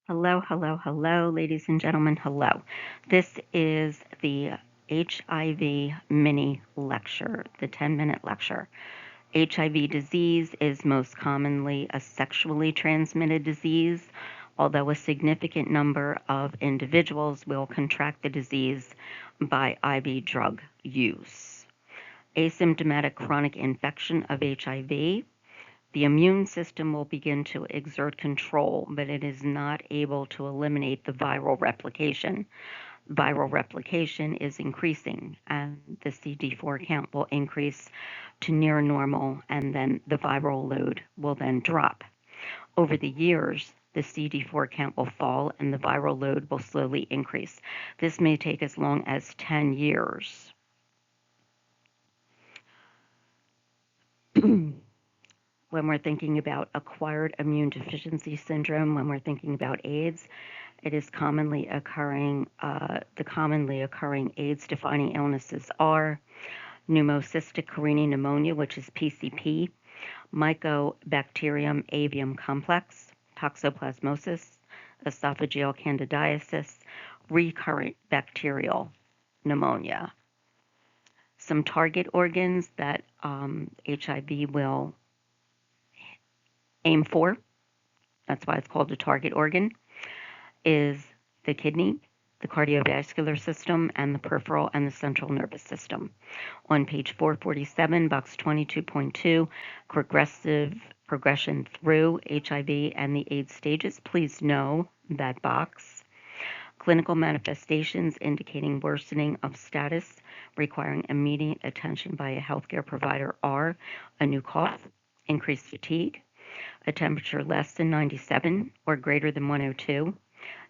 Hello, hello, hello, ladies and gentlemen. Hello. This is the HIV mini lecture, the 10-minute lecture. HIV disease is most commonly a sexually transmitted disease, although a significant number of individuals will contract the disease by IV drug use. Asymptomatic chronic infection of HIV. The immune system will begin to exert control, but it is not able to eliminate the viral replication. Viral replication is increasing, and the CD4 count will increase to near normal, and then the viral load will then drop. Over the years, the CD4 count will fall and the viral load will slowly increase. This may take as long as 10 years. When we're thinking about acquired immune deficiency syndrome, when we're thinking about AIDS, it is commonly occurring, the commonly occurring AIDS-defining illnesses are pneumocystic carinii pneumonia, which is PCP, Mycobacterium avium complex, toxoplasmosis, esophageal candidiasis, recurrent bacterial pneumonia. Some target organs that HIV will aim for, that's why it's called a target organ, is the kidney, the cardiovascular system, and the peripheral and the central nervous system. On page 447, box 22.2, progression through HIV and the AIDS stages. Please know that box. Clinical manifestations indicating worsening of status requiring immediate attention by a healthcare provider are a new cough, increased fatigue, a temperature less than 97 or greater than 102,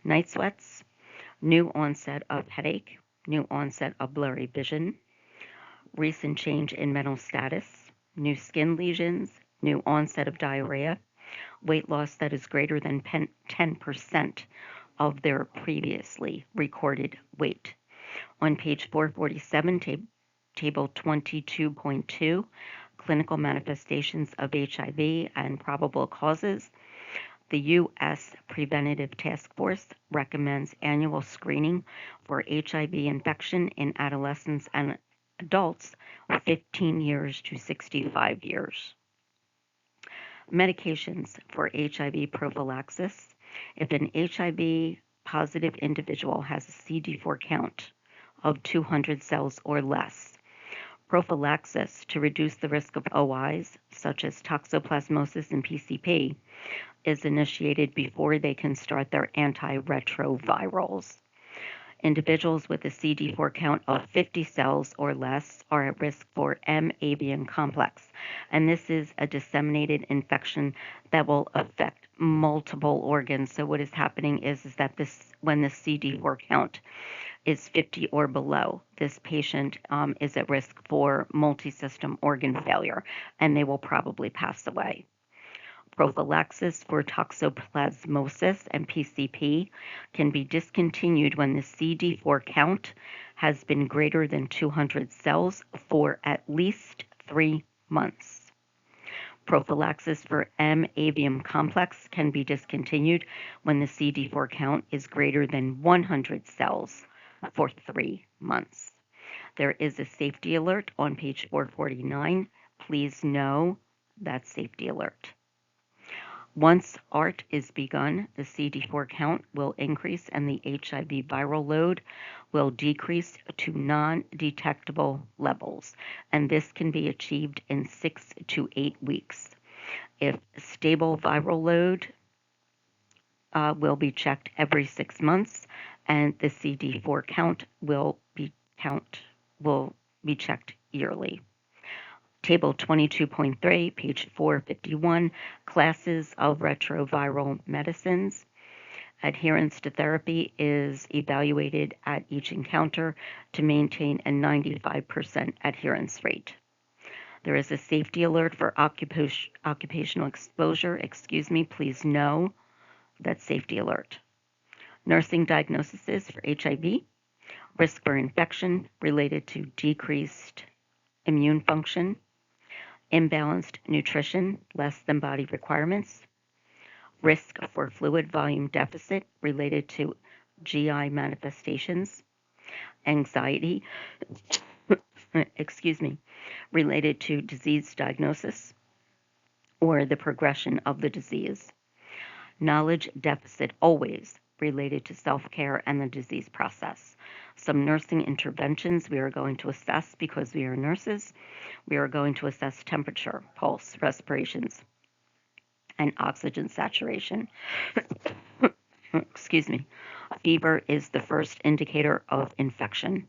night sweats, new onset of headache, new onset of blurry vision, recent change in mental status, new skin lesions, new onset of diarrhea, weight loss that is greater than 10% of their previously recorded weight. On page 447, table 22.2, clinical manifestations of HIV and probable causes. The U.S. Preventative Task Force recommends annual screening for HIV infection in adolescents and adults 15 years to 65 years. Medications for HIV prophylaxis. If an HIV positive individual has a CD4 count of 200 cells or less, prophylaxis to reduce the risk of OIs, such as toxoplasmosis and PCP, is initiated before they can start their antiretrovirals. Individuals with a CD4 count of 50 cells or less are at risk for M. avium complex, and this is a disseminated infection that will affect multiple organs. So what is happening is that when the CD4 count is 50 or below, this patient is at risk for multi-system organ failure, and they will probably pass away. Prophylaxis for toxoplasmosis and PCP can be discontinued when the CD4 count has been greater than 200 cells for at least 3 months. Prophylaxis for M. avium complex can be discontinued when the CD4 count is greater than 100 cells for 3 months. There is a safety alert on page 449. Please know that safety alert. Once ART is begun, the CD4 count will increase and the HIV viral load will decrease to non-detectable levels, and this can be achieved in 6 to 8 weeks. If stable viral load will be checked every 6 months, and the CD4 count will be checked yearly. Table 22.3, page 451, classes of retroviral medicines. Adherence to therapy is evaluated at each encounter to maintain a 95% adherence rate. There is a safety alert for occupational exposure. Please know that safety alert. Nursing diagnoses for HIV, risk for infection related to decreased immune function, imbalanced nutrition, less than body requirements, risk for fluid volume deficit related to GI manifestations, anxiety, related to disease diagnosis or the progression of the disease. Knowledge deficit always related to self-care and the disease process. Some nursing interventions we are going to assess because we are nurses. We are going to assess temperature, pulse, respirations, and oxygen saturation. Fever is the first indicator of infection.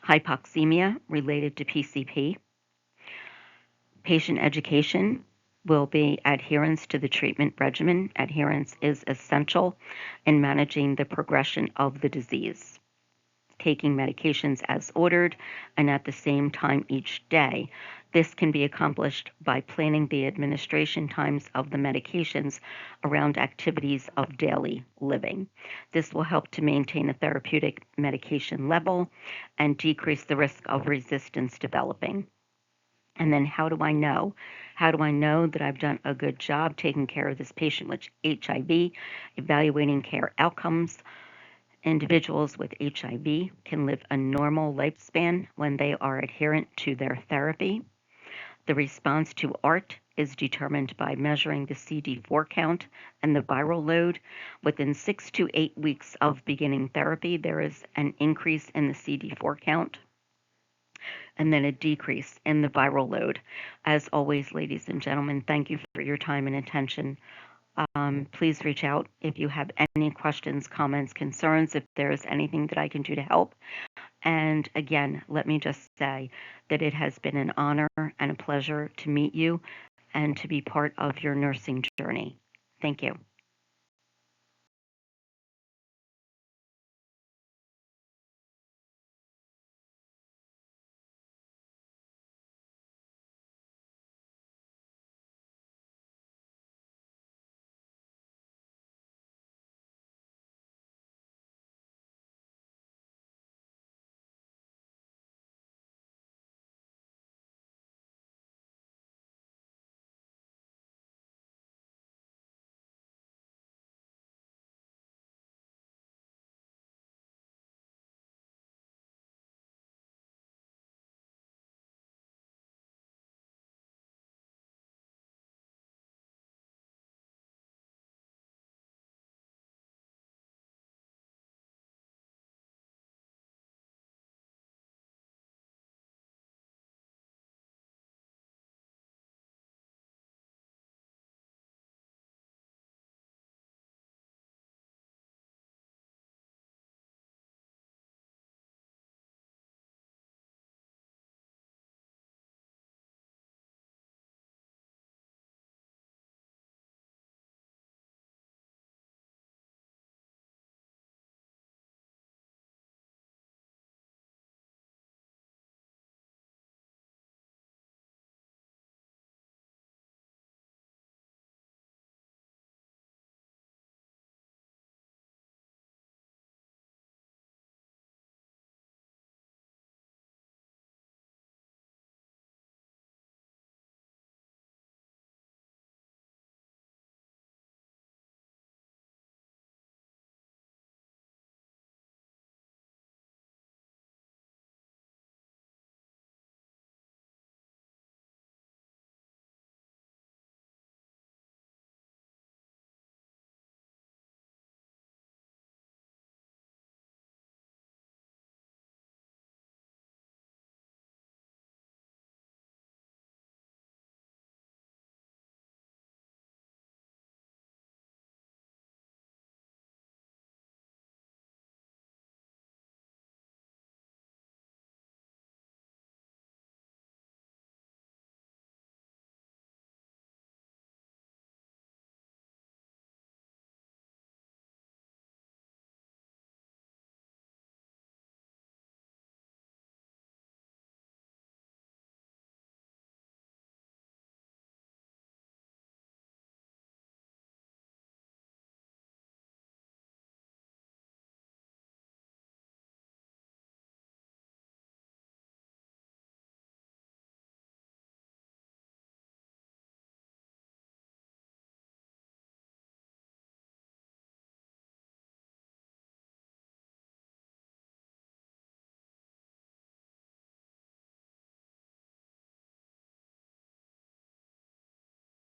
Hypoxemia related to PCP. Patient education will be adherence to the treatment regimen. Adherence is essential in managing the progression of the disease. Taking medications as ordered and at the same time each day. This can be accomplished by planning the administration times of the medications around activities of daily living. This will help to maintain a therapeutic medication level and decrease the risk of resistance developing. And then how do I know? How do I know that I've done a good job taking care of this patient with HIV, evaluating care outcomes? Individuals with HIV can live a normal lifespan when they are adherent to their therapy. The response to ART is determined by measuring the CD4 count and the viral load. Within 6 to 8 weeks of beginning therapy, there is an increase in the CD4 count and then a decrease in the viral load. As always, ladies and gentlemen, thank you for your time and attention. Please reach out if you have any questions, comments, concerns, if there is anything that I can do to help. And again, let me just say that it has been an honor and a pleasure to meet you and to be part of your nursing journey. Thank you.